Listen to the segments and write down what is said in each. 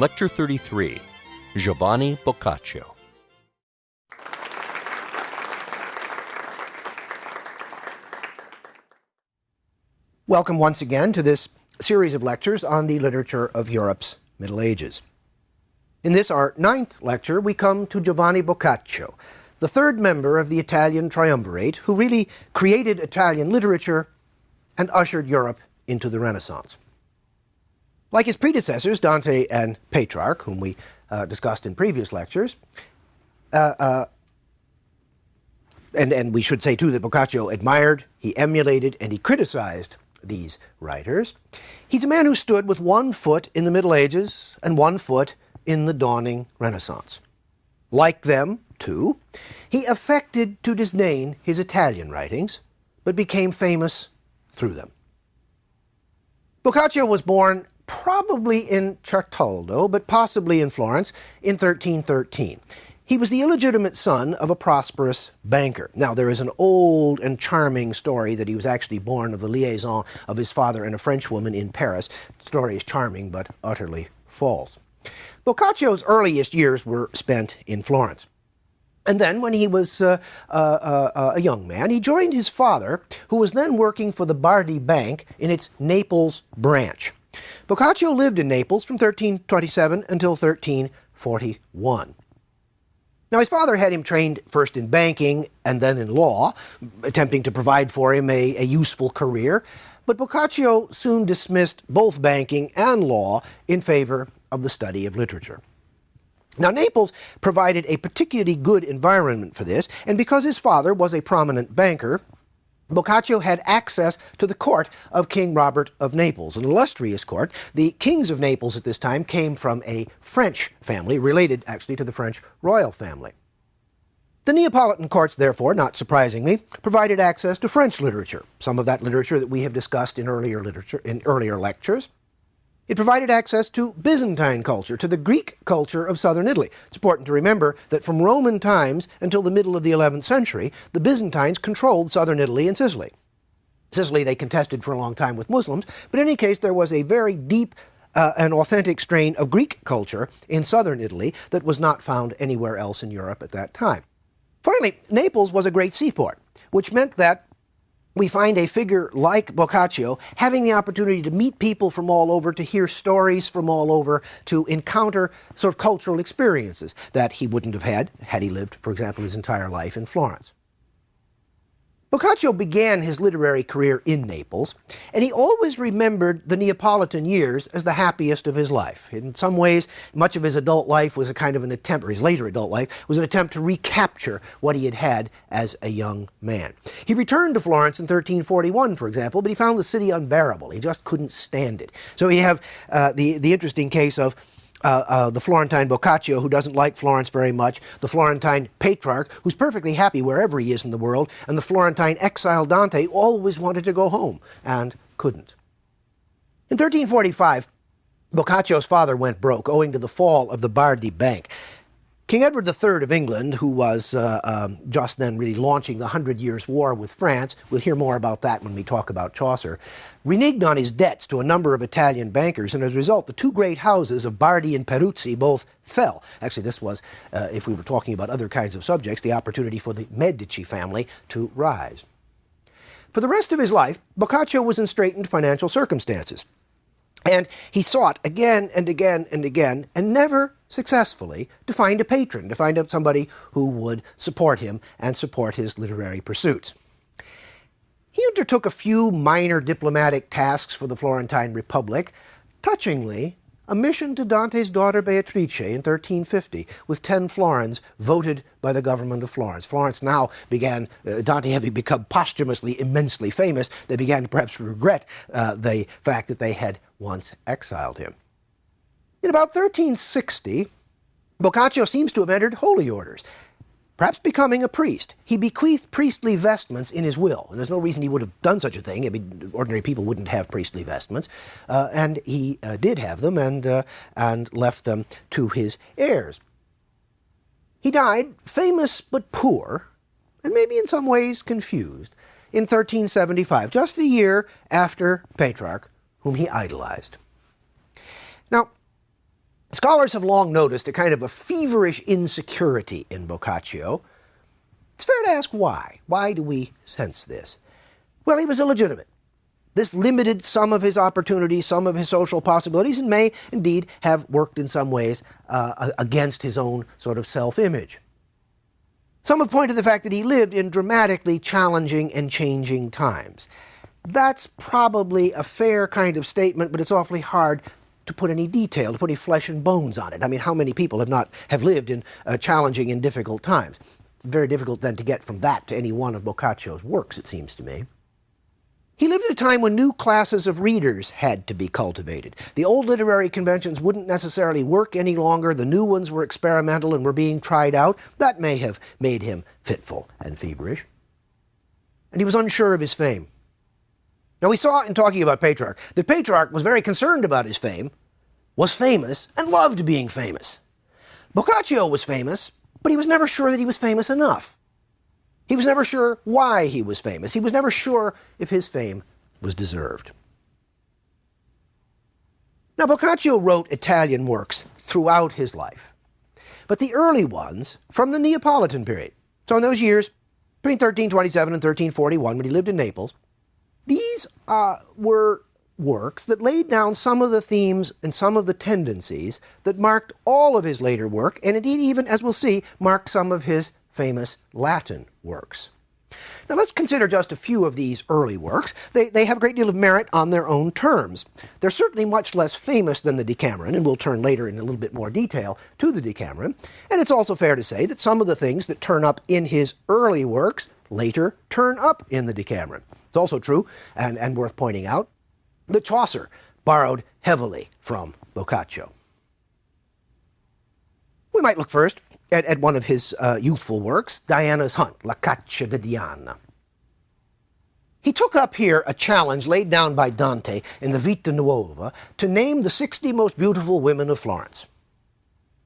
Lecture 33, Giovanni Boccaccio. Welcome once again to this series of lectures on the literature of Europe's Middle Ages. In this, our 9th lecture, we come to Giovanni Boccaccio, the third member of the Italian triumvirate who really created Italian literature and ushered Europe into the Renaissance. Like his predecessors, Dante and Petrarch, whom we discussed in previous lectures, and we should say, too, that Boccaccio admired, he emulated, and he criticized these writers. He's a man who stood with one foot in the Middle Ages and one foot in the dawning Renaissance. Like them, too, he affected to disdain his Italian writings, but became famous through them. Boccaccio was born probably in Certaldo, but possibly in Florence, in 1313. He was the illegitimate son of a prosperous banker. Now, there is an old and charming story that he was actually born of the liaison of his father and a Frenchwoman in Paris. The story is charming, but utterly false. Boccaccio's earliest years were spent in Florence. And then, when he was a young man, he joined his father, who was then working for the Bardi Bank in its Naples branch. Boccaccio lived in Naples from 1327 until 1341. Now, his father had him trained first in banking and then in law, attempting to provide for him a useful career. But Boccaccio soon dismissed both banking and law in favor of the study of literature. Now, Naples provided a particularly good environment for this, and because his father was a prominent banker, Boccaccio had access to the court of King Robert of Naples, an illustrious court. The kings of Naples at this time came from a French family, related actually to the French royal family. The Neapolitan courts, therefore, not surprisingly, provided access to French literature, some of that literature that we have discussed in earlier lectures. It provided access to Byzantine culture, to the Greek culture of southern Italy. It's important to remember that from Roman times until the middle of the 11th century, the Byzantines controlled southern Italy and Sicily. Sicily they contested for a long time with Muslims, but in any case there was a very deep and authentic strain of Greek culture in southern Italy that was not found anywhere else in Europe at that time. Finally, Naples was a great seaport, which meant that we find a figure like Boccaccio having the opportunity to meet people from all over, to hear stories from all over, to encounter sort of cultural experiences that he wouldn't have had he lived, for example, his entire life in Florence. Boccaccio began his literary career in Naples, and he always remembered the Neapolitan years as the happiest of his life. In some ways, much of his adult life was a kind of an attempt, or his later adult life, was an attempt to recapture what he had had as a young man. He returned to Florence in 1341, for example, but he found the city unbearable. He just couldn't stand it. So we have the interesting case of the Florentine Boccaccio, who doesn't like Florence very much, the Florentine Petrarch, who's perfectly happy wherever he is in the world, and the Florentine exile Dante, always wanted to go home and couldn't. In 1345, Boccaccio's father went broke owing to the fall of the Bardi Bank. King Edward III of England, who was just then really launching the 100 Years' War with France, we'll hear more about that when we talk about Chaucer, reneged on his debts to a number of Italian bankers, and as a result, the two great houses of Bardi and Peruzzi both fell. Actually, this was, if we were talking about other kinds of subjects, the opportunity for the Medici family to rise. For the rest of his life, Boccaccio was in straitened financial circumstances. And he sought again and again and again, and never successfully, to find a patron, to find somebody who would support him and support his literary pursuits. He undertook a few minor diplomatic tasks for the Florentine Republic. Touchingly, a mission to Dante's daughter Beatrice in 1350, with 10 florins voted by the government of Florence. Florence now began, Dante having become posthumously immensely famous, they began to perhaps regret the fact that they had once exiled him. In about 1360, Boccaccio seems to have entered holy orders, perhaps becoming a priest. He bequeathed priestly vestments in his will, and there's no reason he would have done such a thing. I mean, ordinary people wouldn't have priestly vestments, and he did have them and left them to his heirs. He died famous but poor, and maybe in some ways confused, in 1375, just a year after Petrarch, whom he idolized. Now, Scholars have long noticed a kind of a feverish insecurity in Boccaccio. It's fair to ask why. Why do we sense this? Well, he was illegitimate. This limited some of his opportunities, some of his social possibilities, and may indeed have worked in some ways against his own sort of self-image. Some have pointed to the fact that he lived in dramatically challenging and changing times. That's probably a fair kind of statement, but it's awfully hard to put any detail, to put any flesh and bones on it. I mean, how many people have lived in challenging and difficult times? It's very difficult then to get from that to any one of Boccaccio's works, it seems to me. He lived at a time when new classes of readers had to be cultivated. The old literary conventions wouldn't necessarily work any longer. The new ones were experimental and were being tried out. That may have made him fitful and feverish. And he was unsure of his fame. Now, we saw in talking about Petrarch that Petrarch was very concerned about his fame, was famous, and loved being famous. Boccaccio was famous, but he was never sure that he was famous enough. He was never sure why he was famous. He was never sure if his fame was deserved. Now, Boccaccio wrote Italian works throughout his life, but the early ones from the Neapolitan period, so in those years between 1327 and 1341, when he lived in Naples, these were works that laid down some of the themes and some of the tendencies that marked all of his later work, and indeed even, as we'll see, marked some of his famous Latin works. Now let's consider just a few of these early works. They have a great deal of merit on their own terms. They're certainly much less famous than the Decameron, and we'll turn later in a little bit more detail to the Decameron. And it's also fair to say that some of the things that turn up in his early works later turn up in the Decameron. It's also true, and worth pointing out, that Chaucer borrowed heavily from Boccaccio. We might look first at one of his youthful works, Diana's Hunt, La Caccia di Diana. He took up here a challenge laid down by Dante in the Vita Nuova to name the 60 most beautiful women of Florence.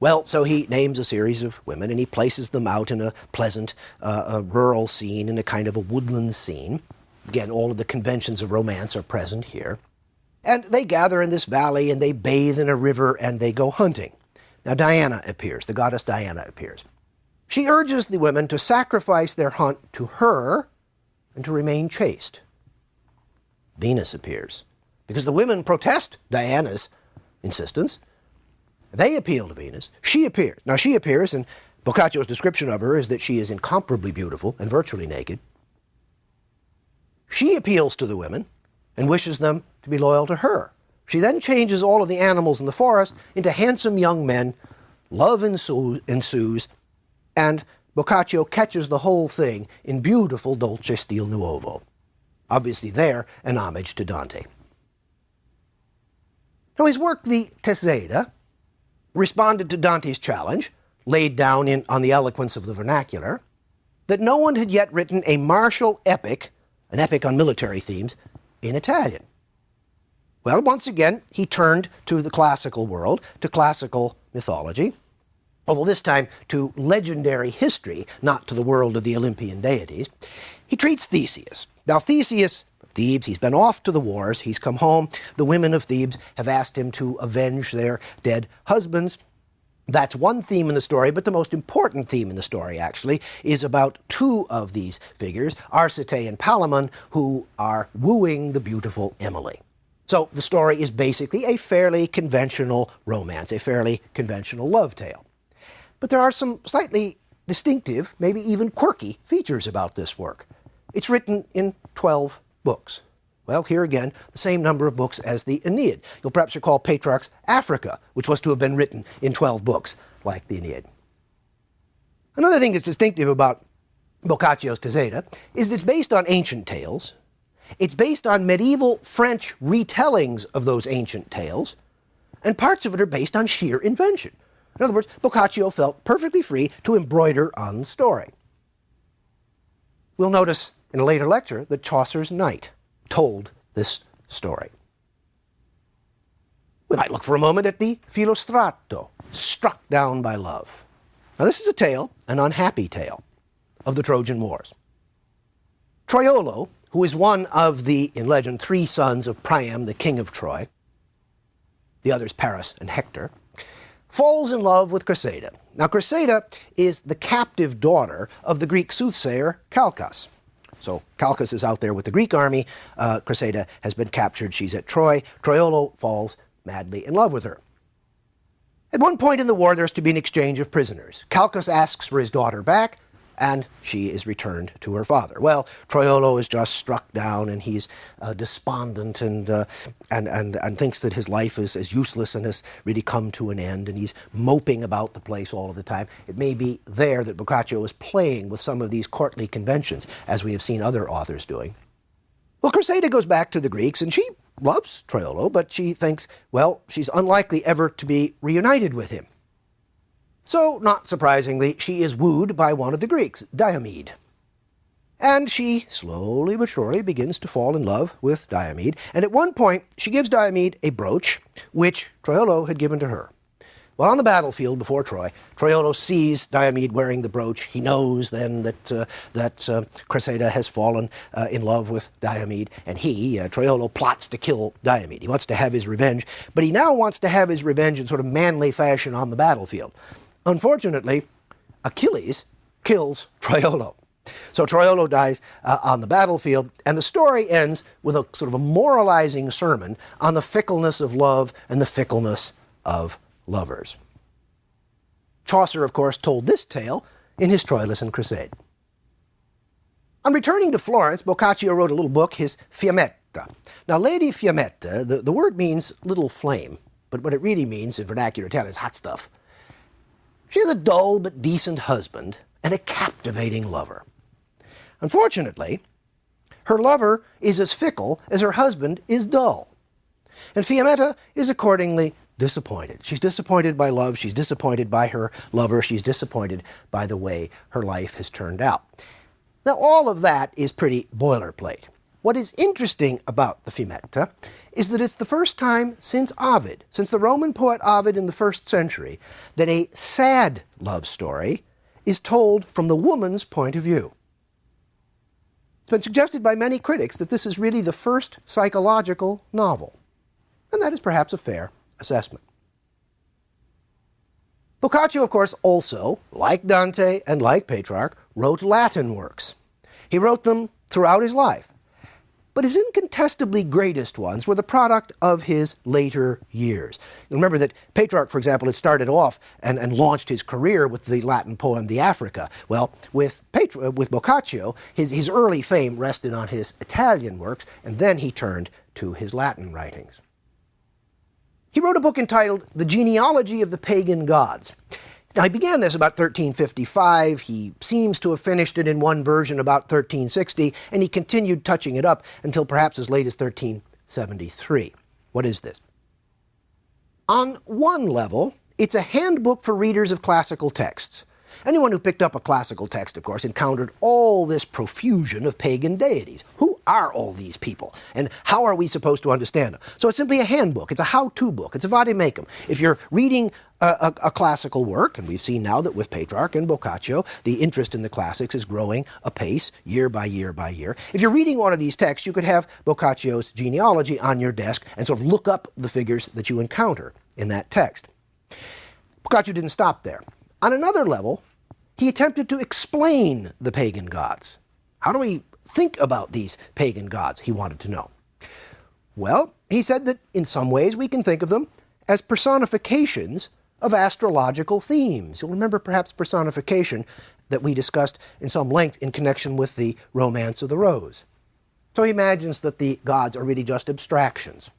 Well, so he names a series of women, and he places them out in a pleasant rural scene, in a kind of a woodland scene. Again, all of the conventions of romance are present here. And they gather in this valley, and they bathe in a river, and they go hunting. Now Diana appears, the goddess Diana appears. She urges the women to sacrifice their hunt to her and to remain chaste. Venus appears, because the women protest Diana's insistence. They appeal to Venus. She appears. Now she appears, and Boccaccio's description of her is that she is incomparably beautiful and virtually naked. She appeals to the women and wishes them to be loyal to her. She then changes all of the animals in the forest into handsome young men. Love ensues, and Boccaccio catches the whole thing in beautiful dolce stil nuovo. Obviously there, an homage to Dante. Now his work, the Teseida, responded to Dante's challenge, laid down on the eloquence of the vernacular, that no one had yet written a martial epic, an epic on military themes, in Italian. Well, once again, he turned to the classical world, to classical mythology, although this time to legendary history, not to the world of the Olympian deities. He treats Theseus. Now, Theseus of Thebes, he's been off to the wars, he's come home. The women of Thebes have asked him to avenge their dead husbands. That's one theme in the story, but the most important theme in the story, actually, is about two of these figures, Arcite and Palamon, who are wooing the beautiful Emily. So the story is basically a fairly conventional romance, a fairly conventional love tale. But there are some slightly distinctive, maybe even quirky features about this work. It's written in 12 books. Well, here again, the same number of books as the Aeneid. You'll perhaps recall Petrarch's Africa, which was to have been written in 12 books, like the Aeneid. Another thing that's distinctive about Boccaccio's Teseida is that it's based on ancient tales. It's based on medieval French retellings of those ancient tales, and parts of it are based on sheer invention. In other words, Boccaccio felt perfectly free to embroider on the story. We'll notice in a later lecture that Chaucer's Knight told this story. We might look for a moment at the Filostrato, struck down by love. Now this is a tale, an unhappy tale, of the Trojan Wars. Troiolo, who is one of the, in legend, 3 sons of Priam, the king of Troy, the others Paris and Hector, falls in love with Cressida. Now, Cressida is the captive daughter of the Greek soothsayer Calchas. So Calchas is out there with the Greek army. Cressida has been captured. She's at Troy. Troiolo falls madly in love with her. At one point in the war, there's to be an exchange of prisoners. Calchas asks for his daughter back, and she is returned to her father. Well, Troiolo is just struck down, and he's despondent and thinks that his life is useless and has really come to an end, and he's moping about the place all of the time. It may be there that Boccaccio is playing with some of these courtly conventions, as we have seen other authors doing. Well, Cressida goes back to the Greeks, and she loves Troiolo, but she thinks, well, she's unlikely ever to be reunited with him. So, not surprisingly, she is wooed by one of the Greeks, Diomed. And she, slowly but surely, begins to fall in love with Diomed. And at one point, she gives Diomed a brooch, which Troiolo had given to her. Well, on the battlefield before Troy, Troiolo sees Diomed wearing the brooch. He knows then that Cressida has fallen in love with Diomed, and Troiolo, plots to kill Diomed. He wants to have his revenge, but he now wants to have his revenge in sort of manly fashion on the battlefield. Unfortunately, Achilles kills Troiolo. So Troiolo dies on the battlefield, and the story ends with a sort of a moralizing sermon on the fickleness of love and the fickleness of lovers. Chaucer, of course, told this tale in his Troilus and Cresside. On returning to Florence, Boccaccio wrote a little book, his Fiammetta. Now, Lady Fiammetta, the word means little flame, but what it really means in vernacular Italian is hot stuff. She has a dull but decent husband and a captivating lover. Unfortunately, her lover is as fickle as her husband is dull. And Fiammetta is accordingly disappointed. She's disappointed by love, she's disappointed by her lover, she's disappointed by the way her life has turned out. Now, all of that is pretty boilerplate. What is interesting about the Fiammetta is that it's the first time since Ovid, since the Roman poet Ovid in the 1st century, that a sad love story is told from the woman's point of view. It's been suggested by many critics that this is really the first psychological novel, and that is perhaps a fair assessment. Boccaccio, of course, also, like Dante and like Petrarch, wrote Latin works. He wrote them throughout his life. But his incontestably greatest ones were the product of his later years. You'll remember that Petrarch, for example, had started off and launched his career with the Latin poem, the Africa. Well, with Boccaccio, his early fame rested on his Italian works, and then he turned to his Latin writings. He wrote a book entitled The Genealogy of the Pagan Gods. Now, he began this about 1355. He seems to have finished it in one version about 1360, and he continued touching it up until perhaps as late as 1373. What is this? On one level, it's a handbook for readers of classical texts. Anyone who picked up a classical text, of course, encountered all this profusion of pagan deities. Who are all these people? And how are we supposed to understand them? So it's simply a handbook. It's a how-to book. It's a vademecum. If you're reading a classical work, and we've seen now that with Petrarch and Boccaccio, the interest in the classics is growing apace, year by year by year. If you're reading one of these texts, you could have Boccaccio's genealogy on your desk and sort of look up the figures that you encounter in that text. Boccaccio didn't stop there. On another level, he attempted to explain the pagan gods. How do we think about these pagan gods, he wanted to know. Well, he said that in some ways we can think of them as personifications of astrological themes. You'll remember perhaps personification that we discussed in some length in connection with the Romance of the Rose. So he imagines that the gods are really just abstractions.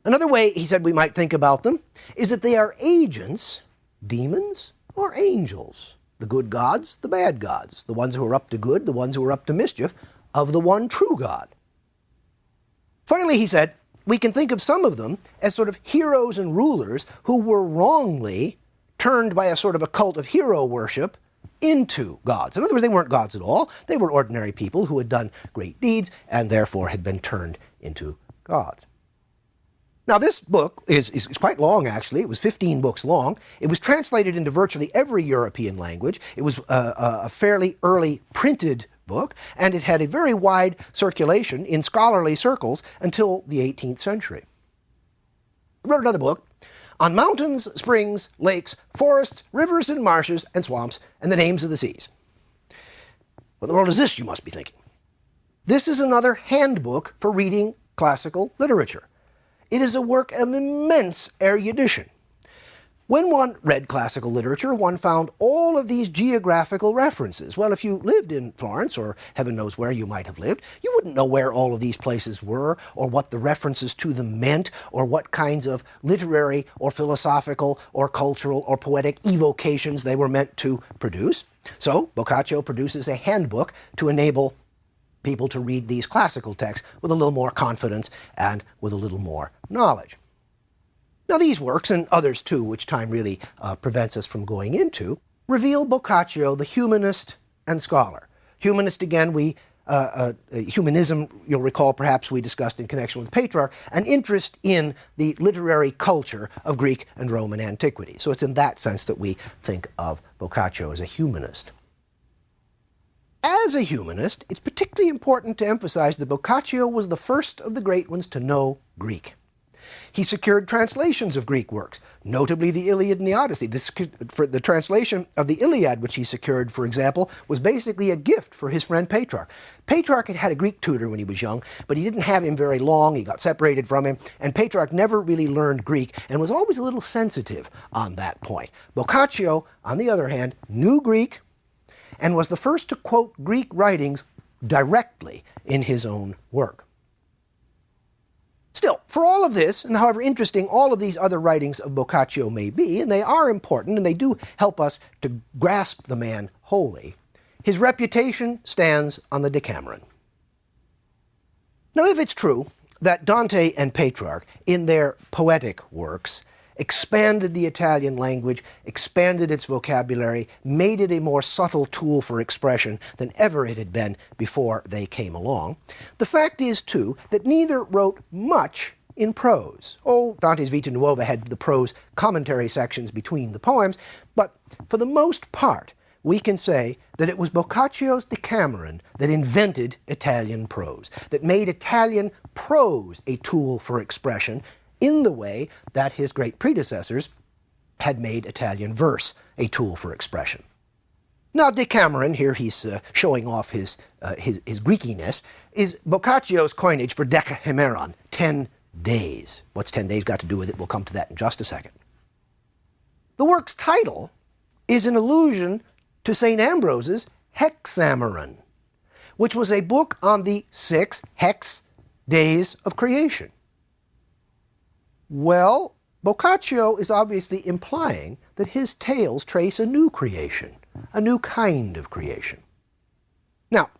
Another way, he said, we might think about them is that they are agents, demons, or angels. The good gods, the bad gods, the ones who are up to good, the ones who are up to mischief, of the one true God. Finally, he said, we can think of some of them as sort of heroes and rulers who were wrongly turned by a sort of a cult of hero worship into gods. In other words, they weren't gods at all. They were ordinary people who had done great deeds and therefore had been turned into gods. Now, this book is quite long, actually. It was 15 books long. It was translated into virtually every European language. It was a fairly early printed book, and it had a very wide circulation in scholarly circles until the 18th century. He wrote another book on mountains, springs, lakes, forests, rivers and marshes and swamps, and the names of the seas. What in the world is this, you must be thinking? This is another handbook for reading classical literature. It is a work of immense erudition. When one read classical literature, one found all of these geographical references. Well, if you lived in Florence, or heaven knows where you might have lived, you wouldn't know where all of these places were, or what the references to them meant, or what kinds of literary or philosophical or cultural or poetic evocations they were meant to produce. So Boccaccio produces a handbook to enable people to read these classical texts with a little more confidence and with a little more knowledge. Now these works, and others too, which time really prevents us from going into, reveal Boccaccio the humanist and scholar. Humanist, again, humanism, you'll recall perhaps we discussed in connection with the Patriarch, an interest in the literary culture of Greek and Roman antiquity. So it's in that sense that we think of Boccaccio as a humanist. As a humanist, it's particularly important to emphasize that Boccaccio was the first of the great ones to know Greek. He secured translations of Greek works, notably the Iliad and the Odyssey. The translation of the Iliad, which he secured, for example, was basically a gift for his friend Petrarch. Petrarch had had a Greek tutor when he was young, but he didn't have him very long. He got separated from him, and Petrarch never really learned Greek and was always a little sensitive on that point. Boccaccio, on the other hand, knew Greek and was the first to quote Greek writings directly in his own work. Still, for all of this, and however interesting all of these other writings of Boccaccio may be, and they are important and they do help us to grasp the man wholly, his reputation stands on the Decameron. Now, if it's true that Dante and Petrarch, in their poetic works, expanded the Italian language, expanded its vocabulary, made it a more subtle tool for expression than ever it had been before they came along, the fact is, too, that neither wrote much in prose. Oh, Dante's Vita Nuova had the prose commentary sections between the poems, but for the most part, we can say that it was Boccaccio's Decameron that invented Italian prose, that made Italian prose a tool for expression, in the way that his great predecessors had made Italian verse a tool for expression. Now, Decameron, here he's showing off his Greekiness, is Boccaccio's coinage for Decahemeron, 10 days. What's 10 days got to do with it? We'll come to that in just a second. The work's title is an allusion to St. Ambrose's Hexameron, which was a book on the 6 hex days of creation. Well, Boccaccio is obviously implying that his tales trace a new creation, a new kind of creation. Now,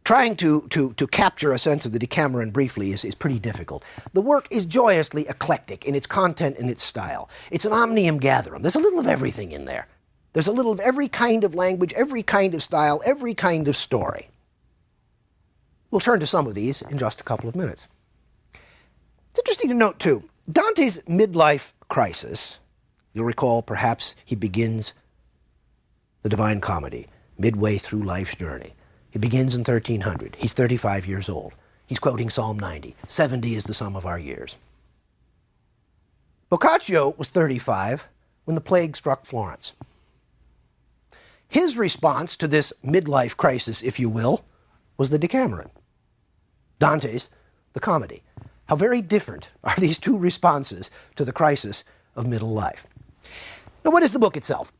trying to capture a sense of the Decameron briefly is pretty difficult. The work is joyously eclectic in its content and its style. It's an omnium gatherum. There's a little of everything in there. There's a little of every kind of language, every kind of style, every kind of story. We'll turn to some of these in just a couple of minutes. It's interesting to note, too, Dante's midlife crisis, you'll recall perhaps he begins the Divine Comedy midway through life's journey. He begins in 1300. He's 35 years old. He's quoting Psalm 90. 70 is the sum of our years. Boccaccio was 35 when the plague struck Florence. His response to this midlife crisis, if you will, was the Decameron. Dante's the comedy. How very different are these two responses to the crisis of middle life. Now, what is the book itself?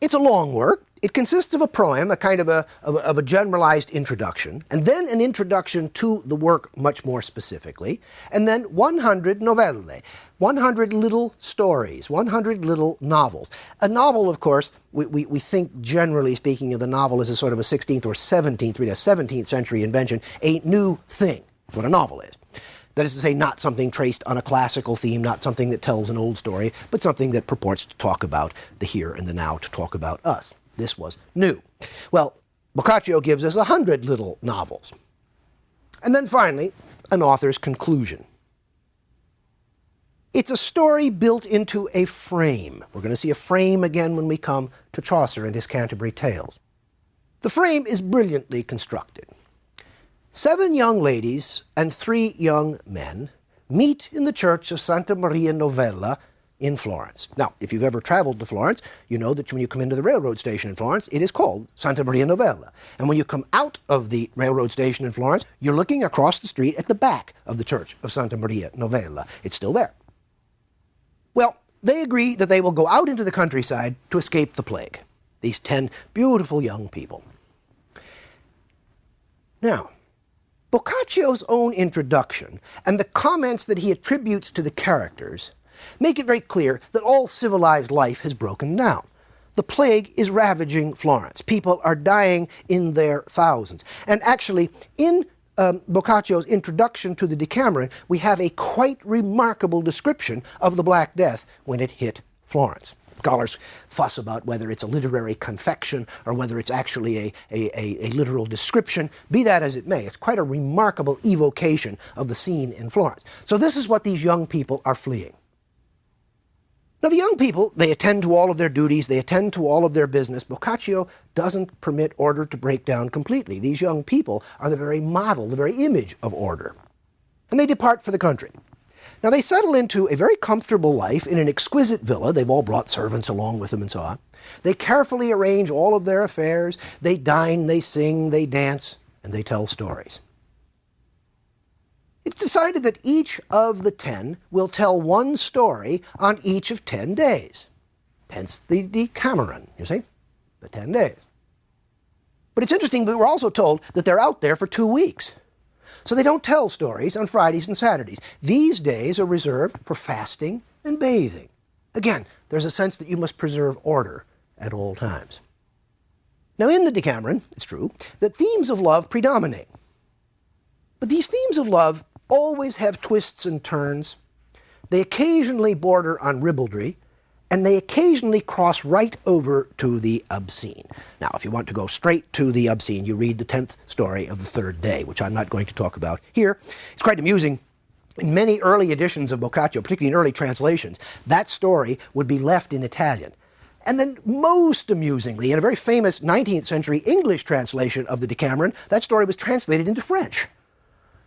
It's a long work. It consists of a proem, a kind of a generalized introduction, and then an introduction to the work much more specifically, and then 100 novelle, 100 little stories, 100 little novels. A novel, of course, we think generally speaking of the novel as a sort of a 16th or 17th, really a 17th century invention, a new thing. What a novel is. That is to say, not something traced on a classical theme, not something that tells an old story, but something that purports to talk about the here and the now, to talk about us. This was new. Well, Boccaccio gives us 100 little novels. And then finally, an author's conclusion. It's a story built into a frame. We're going to see a frame again when we come to Chaucer and his Canterbury Tales. The frame is brilliantly constructed. 7 young ladies and 3 young men meet in the church of Santa Maria Novella in Florence. Now, if you've ever traveled to Florence, you know that when you come into the railroad station in Florence, it is called Santa Maria Novella. And when you come out of the railroad station in Florence, you're looking across the street at the back of the church of Santa Maria Novella. It's still there. Well, they agree that they will go out into the countryside to escape the plague. These 10 beautiful young people. Now, Boccaccio's own introduction and the comments that he attributes to the characters make it very clear that all civilized life has broken down. The plague is ravaging Florence. People are dying in their thousands. And actually, in Boccaccio's introduction to the Decameron, we have a quite remarkable description of the Black Death when it hit Florence. Scholars fuss about whether it's a literary confection or whether it's actually a literal description. Be that as it may, it's quite a remarkable evocation of the scene in Florence. So this is what these young people are fleeing. Now, the young people, they attend to all of their duties, they attend to all of their business. Boccaccio doesn't permit order to break down completely. These young people are the very model, the very image of order. And they depart for the country. Now, they settle into a very comfortable life in an exquisite villa. They've all brought servants along with them and so on. They carefully arrange all of their affairs. They dine, they sing, they dance, and they tell stories. It's decided that each of the 10 will tell one story on each of 10 days. Hence the Decameron, you see, the 10 days. But it's interesting, but we're also told that they're out there for 2 weeks. So they don't tell stories on Fridays and Saturdays. These days are reserved for fasting and bathing. Again, there's a sense that you must preserve order at all times. Now, in the Decameron, it's true that themes of love predominate. But these themes of love always have twists and turns. They occasionally border on ribaldry, and they occasionally cross right over to the obscene. Now, if you want to go straight to the obscene, you read the 10th story of the 3rd day, which I'm not going to talk about here. It's quite amusing. In many early editions of Boccaccio, particularly in early translations, that story would be left in Italian. And then, most amusingly, in a very famous 19th century English translation of the Decameron, that story was translated into French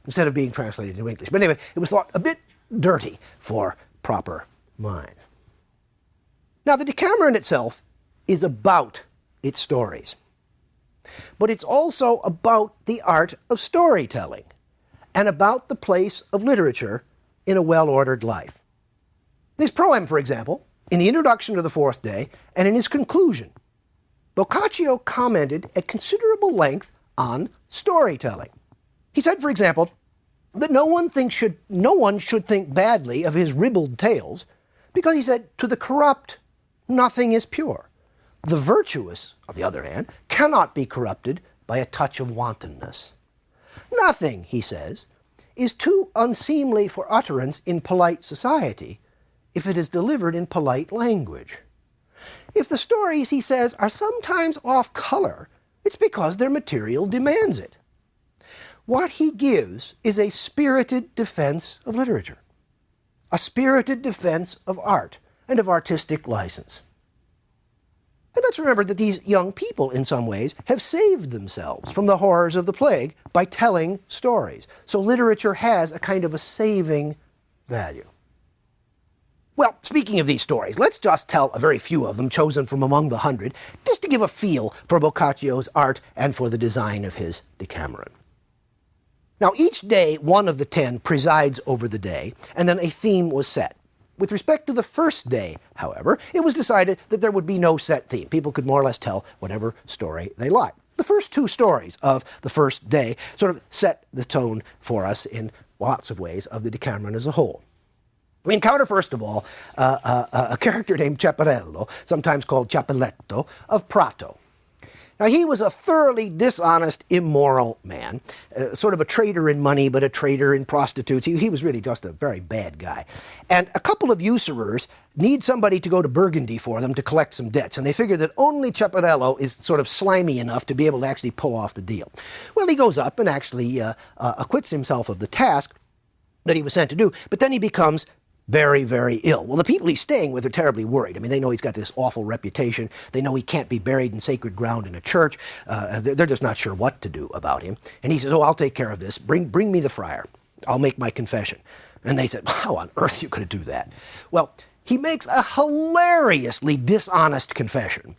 instead of being translated into English. But anyway, it was thought a bit dirty for proper minds. Now, the Decameron itself is about its stories. But it's also about the art of storytelling and about the place of literature in a well-ordered life. In his proem, for example, in the introduction to the 4th day and in his conclusion, Boccaccio commented at considerable length on storytelling. He said, for example, that no one should think badly of his ribald tales, because he said, to the corrupt, nothing is pure. The virtuous, on the other hand, cannot be corrupted by a touch of wantonness. Nothing, he says, is too unseemly for utterance in polite society if it is delivered in polite language. If the stories, he says, are sometimes off color, it's because their material demands it. What he gives is a spirited defense of literature, a spirited defense of art and of artistic license. And let's remember that these young people, in some ways, have saved themselves from the horrors of the plague by telling stories. So literature has a kind of a saving value. Well, speaking of these stories, let's just tell a very few of them, chosen from among the 100, just to give a feel for Boccaccio's art and for the design of his Decameron. Now, each day, one of the 10 presides over the day, and then a theme was set. With respect to the first day, however, it was decided that there would be no set theme. People could more or less tell whatever story they liked. The first 2 stories of the first day sort of set the tone for us in lots of ways of the Decameron as a whole. We encounter, first of all, a character named Ceparello, sometimes called Ciappelletto, of Prato. Now, he was a thoroughly dishonest, immoral man, sort of a trader in money, but a trader in prostitutes. He was really just a very bad guy. And a couple of usurers need somebody to go to Burgundy for them to collect some debts, and they figure that only Ceparello is sort of slimy enough to be able to actually pull off the deal. Well, he goes up and actually acquits himself of the task that he was sent to do, but then he becomes very, very ill. Well, the people he's staying with are terribly worried. I mean, they know he's got this awful reputation. They know he can't be buried in sacred ground in a church. They're just not sure what to do about him. And he says, oh, I'll take care of this. Bring me the friar. I'll make my confession. And they said, how on earth you could do that? Well, he makes a hilariously dishonest confession,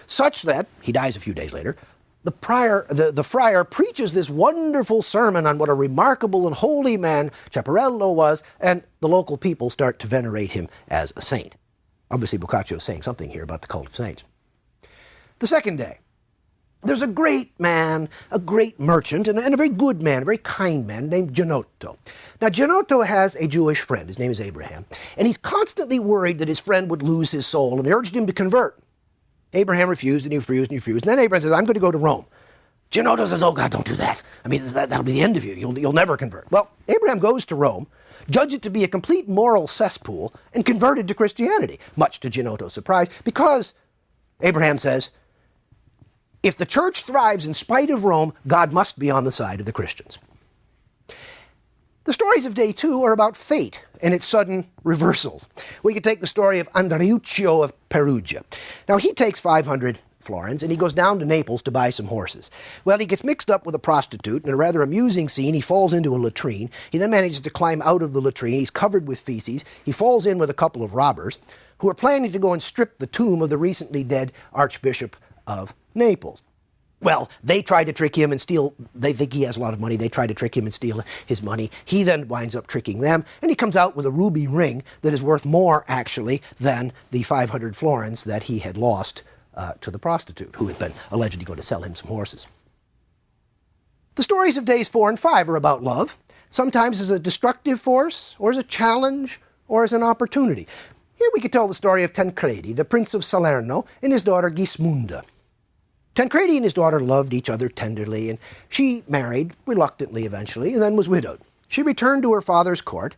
such that, he dies a few days later, the friar preaches this wonderful sermon on what a remarkable and holy man Ceparello was, and the local people start to venerate him as a saint. Obviously, Boccaccio is saying something here about the cult of saints. The second day, there's a great man, a great merchant, and a very good man, a very kind man named Giannotto. Now, Giannotto has a Jewish friend. His name is Abraham. And he's constantly worried that his friend would lose his soul, and he urged him to convert. Abraham refused, and he refused, and he refused. And then Abraham says, I'm going to go to Rome. Giannotto says, oh, God, don't do that. I mean, that'll be the end of you. You'll never convert. Well, Abraham goes to Rome, judged it to be a complete moral cesspool, and converted to Christianity, much to Giannotto's surprise, because Abraham says, if the church thrives in spite of Rome, God must be on the side of the Christians. The stories of day 2 are about fate and its sudden reversals. We could take the story of Andreuccio of Perugia. Now, he takes 500 florins and he goes down to Naples to buy some horses. Well, he gets mixed up with a prostitute. In a rather amusing scene, he falls into a latrine. He then manages to climb out of the latrine. He's covered with feces. He falls in with a couple of robbers who are planning to go and strip the tomb of the recently dead Archbishop of Naples. Well, they try to trick him and steal. They think he has a lot of money. They try to trick him and steal his money. He then winds up tricking them, and he comes out with a ruby ring that is worth more, actually, than the 500 florins that he had lost to the prostitute, who had been allegedly going to sell him some horses. The stories of days 4 and 5 are about love, sometimes as a destructive force, or as a challenge, or as an opportunity. Here we could tell the story of Tancredi, the Prince of Salerno, and his daughter Gismunda. Tancredi and his daughter loved each other tenderly, and she married, reluctantly eventually, and then was widowed. She returned to her father's court,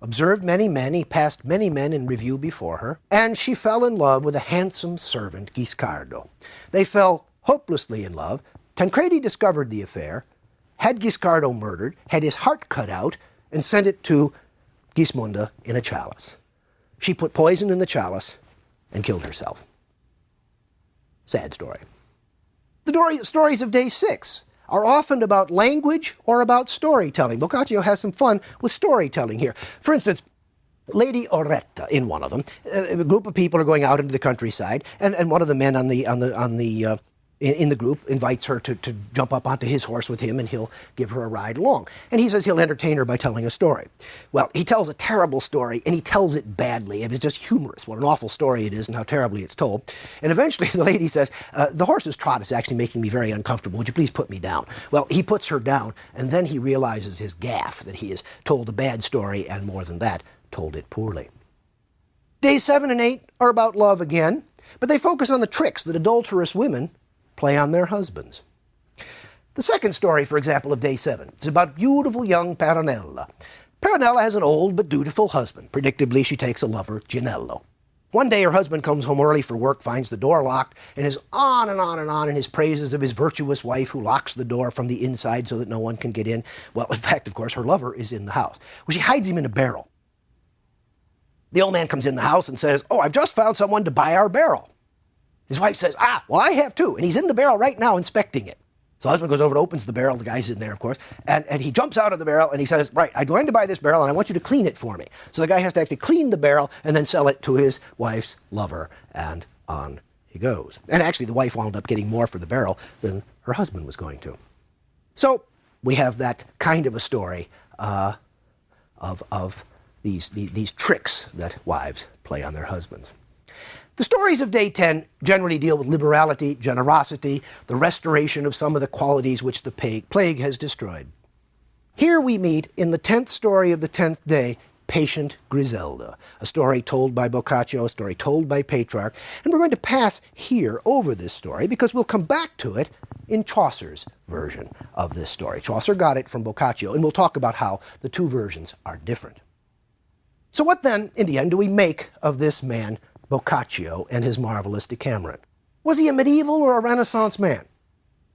observed many men, he passed many men in review before her, and she fell in love with a handsome servant, Guiscardo. They fell hopelessly in love. Tancredi discovered the affair, had Guiscardo murdered, had his heart cut out, and sent it to Gismunda in a chalice. She put poison in the chalice and killed herself. Sad story. The stories of day 6 are often about language or about storytelling. Boccaccio has some fun with storytelling here. For instance, Lady Oretta, in one of them, a group of people are going out into the countryside, and one of the men in the group invites her to jump up onto his horse with him, and he'll give her a ride along. And he says he'll entertain her by telling a story. Well, he tells a terrible story, and he tells it badly. It's just humorous, what an awful story it is and how terribly it's told. And eventually the lady says, the horse's trot is actually making me very uncomfortable. Would you please put me down? Well, he puts her down, and then he realizes his gaffe, that he has told a bad story, and more than that, told it poorly. Days 7 and 8 are about love again, but they focus on the tricks that adulterous women play on their husbands. The second story, for example, of day 7 is about beautiful young Peronella. Peronella has an old but dutiful husband. Predictably, she takes a lover, Ginello. One day her husband comes home early for work, finds the door locked, and is on and on and on in his praises of his virtuous wife who locks the door from the inside so that no one can get in. Well, in fact, of course, her lover is in the house. Well, she hides him in a barrel. The old man comes in the house and says, oh, I've just found someone to buy our barrel. His wife says, well, I have too. And he's in the barrel right now inspecting it. So the husband goes over and opens the barrel. The guy's in there, of course. And he jumps out of the barrel and he says, right, I'm going to buy this barrel and I want you to clean it for me. So the guy has to actually clean the barrel and then sell it to his wife's lover. And on he goes. And actually the wife wound up getting more for the barrel than her husband was going to. So we have that kind of a story of these tricks that wives play on their husbands. The stories of day 10 generally deal with liberality, generosity, the restoration of some of the qualities which the plague has destroyed. Here we meet, in the 10th story of the 10th day, patient Griselda, a story told by Boccaccio, a story told by Petrarch, and we're going to pass here over this story because we'll come back to it in Chaucer's version of this story. Chaucer got it from Boccaccio, and we'll talk about how the two versions are different. So what then, in the end, do we make of this man, Boccaccio, and his marvelous Decameron? Was he a medieval or a Renaissance man?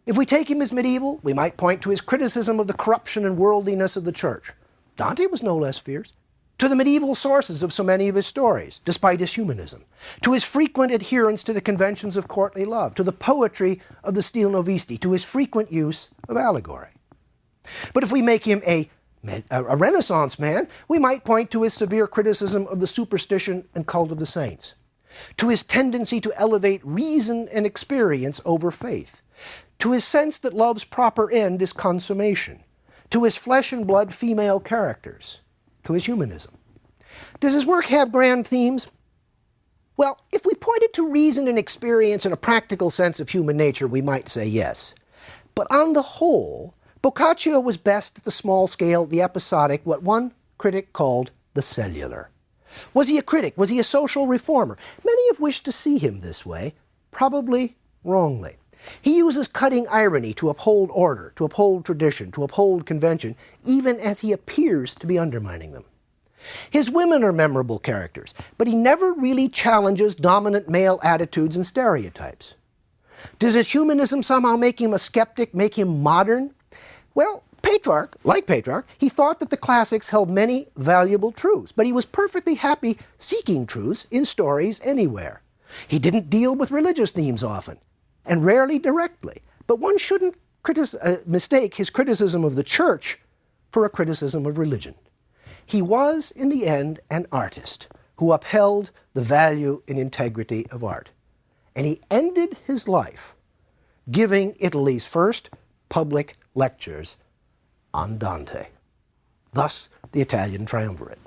If we take him as medieval, we might point to his criticism of the corruption and worldliness of the church. Dante was no less fierce. To the medieval sources of so many of his stories, despite his humanism. To his frequent adherence to the conventions of courtly love. To the poetry of the Stil Novisti. To his frequent use of allegory. But if we make him a a Renaissance man, we might point to his severe criticism of the superstition and cult of the saints, to his tendency to elevate reason and experience over faith, to his sense that love's proper end is consummation, to his flesh and blood female characters, to his humanism. Does his work have grand themes? Well, if we pointed to reason and experience and a practical sense of human nature, we might say yes. But on the whole, Boccaccio was best at the small scale, the episodic, what one critic called the cellular. Was he a critic? Was he a social reformer? Many have wished to see him this way, probably wrongly. He uses cutting irony to uphold order, to uphold tradition, to uphold convention, even as he appears to be undermining them. His women are memorable characters, but he never really challenges dominant male attitudes and stereotypes. Does his humanism somehow make him a skeptic, make him modern? Well, like Petrarch, he thought that the classics held many valuable truths, but he was perfectly happy seeking truths in stories anywhere. He didn't deal with religious themes often, and rarely directly, but one shouldn't mistake his criticism of the church for a criticism of religion. He was, in the end, an artist who upheld the value and integrity of art. And he ended his life giving Italy's first public lectures on Dante. Thus, the Italian triumvirate.